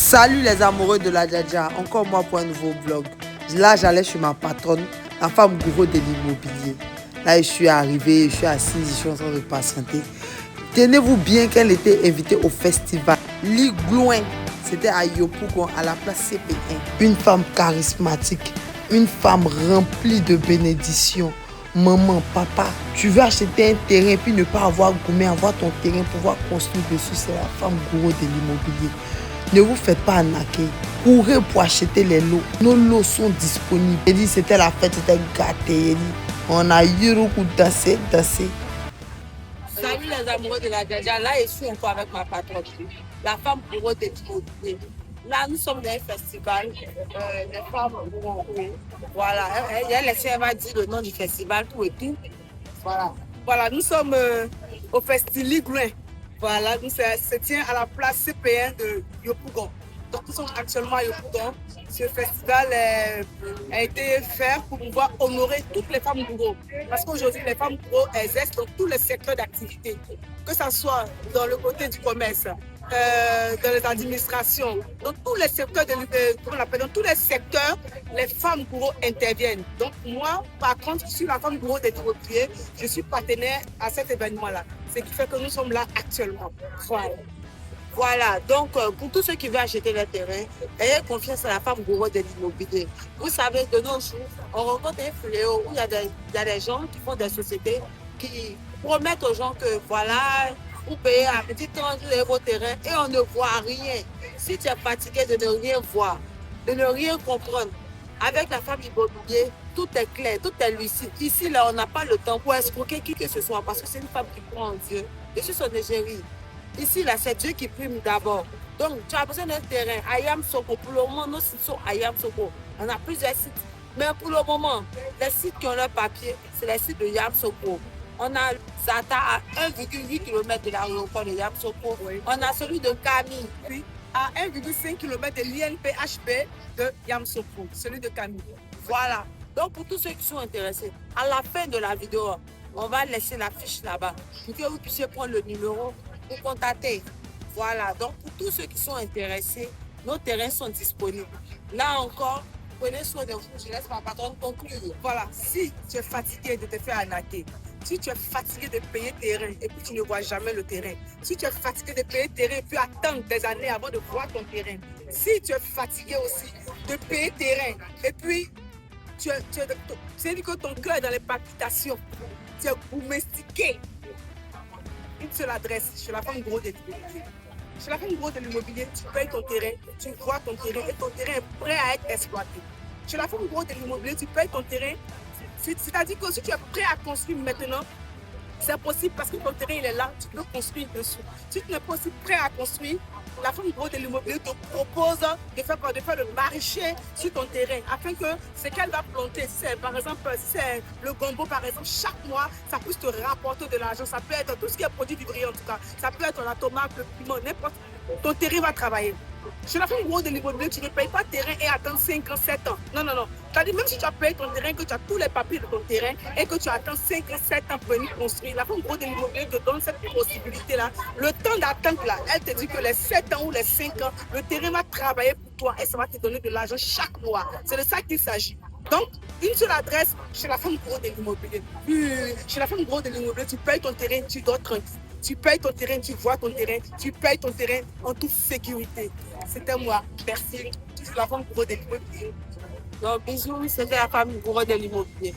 Salut les amoureux de la Djadja, encore moi pour un nouveau vlog. Là, j'allais chez ma patronne, la femme gourou de l'immobilier. Là, je suis arrivée, je suis assise, je suis en train de patienter. Tenez-vous bien qu'elle était invitée au festival Ligloin. C'était à Yopougon, à la place CP1. Une femme charismatique, une femme remplie de bénédictions. Maman, papa, tu veux acheter un terrain puis ne pas avoir gourmet, avoir ton terrain pour pouvoir construire dessus. C'est la femme gourou de l'immobilier. Ne vous faites pas arnaquer. Courez pour acheter les lots. Nos lots sont disponibles. Elle dit c'était la fête, c'était gâté. Elle dit, on a eu le coup de danser. Salut les amoureux de la Djadja. Là, je suis encore avec ma patronne, la femme gourou de l'immobilier. Là, nous sommes dans un festival des femmes gourou. Voilà, elle va dire le nom du festival, tout et tout. Voilà, nous sommes au festival Ligloin. Voilà, nous, ça se tient à la place CP1 de Yopougon. Donc, nous sommes actuellement à Yopougon. Ce festival a été fait pour pouvoir honorer toutes les femmes gourou. Parce qu'aujourd'hui, les femmes gourou exercent dans tous les secteurs d'activité. Que ce soit dans le côté du commerce, dans les administrations, dans tous les secteurs, dans tous les secteurs, les femmes gourou interviennent. Donc moi, par contre, je suis la femme gourou des immobiliers, je suis partenaire à cet événement-là. Ce qui fait que nous sommes là actuellement. Voilà, donc pour tous ceux qui veulent acheter le terrain, ayez confiance à la femme gourou de l'immobilier. Vous savez, de nos jours, on rencontre un fléau où il y a des gens qui font des sociétés qui promettent aux gens que voilà, vous payez à petit temps vos terrains et on ne voit rien. Si tu es fatigué de ne rien voir, de ne rien comprendre, avec la femme immobilier, tout est clair, tout est lucide. Ici, là, on n'a pas le temps pour escroquer qui que ce soit parce que c'est une femme qui croit en Dieu. Je suis son égérie. Ici, là, c'est Dieu qui prime d'abord. Donc, tu as besoin d'un terrain à Yamsoko. Pour le moment, nos sites sont à Yamsoko. On a plusieurs sites. Mais pour le moment, les sites qui ont leur papier, c'est les sites de Yamsoko. On a Zata à 1,8 km de l'aéroport de Yamsoko. Oui. On a celui de Camille, puis à 1,5 km de l'INPHP de Yamsoko, celui de Camille. Voilà. Donc, pour tous ceux qui sont intéressés, à la fin de la vidéo, on va laisser la fiche là-bas pour que vous puissiez prendre le numéro pour contacter. Voilà. Donc, pour tous ceux qui sont intéressés, nos terrains sont disponibles. Là encore, prenez soin de vous. Je laisse ma patronne conclure. Voilà. Si tu es fatigué de te faire arnaquer, si tu es fatigué de payer terrain et puis tu ne vois jamais le terrain, si tu es fatigué de payer terrain et puis attendre des années avant de voir ton terrain, si tu es fatigué aussi de payer terrain et puis tu dit que ton cœur est dans les palpitations, tu es domestiqué. Une seule adresse, chez la femme gros de l'immobilier. Chez la femme gros de l'immobilier, tu payes ton terrain, tu vois ton terrain et ton terrain est prêt à être exploité. Chez la femme gros de l'immobilier, tu payes ton terrain, c'est-à-dire que si tu es prêt à construire maintenant, c'est possible parce que ton terrain il est là, tu peux construire dessus. Si tu n'es pas aussi prêt à construire, la femme gros de l'immobilier te propose de faire le maraîcher sur ton terrain afin que ce qu'elle va planter, par exemple, si c'est le gombo par exemple, chaque mois, ça puisse te rapporter de l'argent. Ça peut être tout ce qui est produit vivrier en tout cas. Ça peut être la tomate, le piment, n'importe. Ton terrain va travailler. Chez la femme gros de l'immobilier, tu ne payes pas terrain et attends 5 ans, 7 ans. Non. C'est-à-dire même si tu as payé ton terrain, que tu as tous les papiers de ton terrain et que tu attends 5 ans, 7 ans pour venir construire, la femme gros de l'immobilier te donne cette possibilité-là. Le temps d'attente là, elle te dit que les 7 ans ou les 5 ans, le terrain va travailler pour toi et ça va te donner de l'argent chaque mois. C'est de ça qu'il s'agit. Donc, une seule adresse chez la femme gros de l'immobilier. Chez la femme gros de l'immobilier, tu payes ton terrain, tu dors tranquille. Tu payes ton terrain, tu vois ton terrain, tu payes ton terrain en toute sécurité. C'était moi, merci. C'est la femme gros de l'immobilier. Donc, bisous, c'était la femme gros de l'immobilier.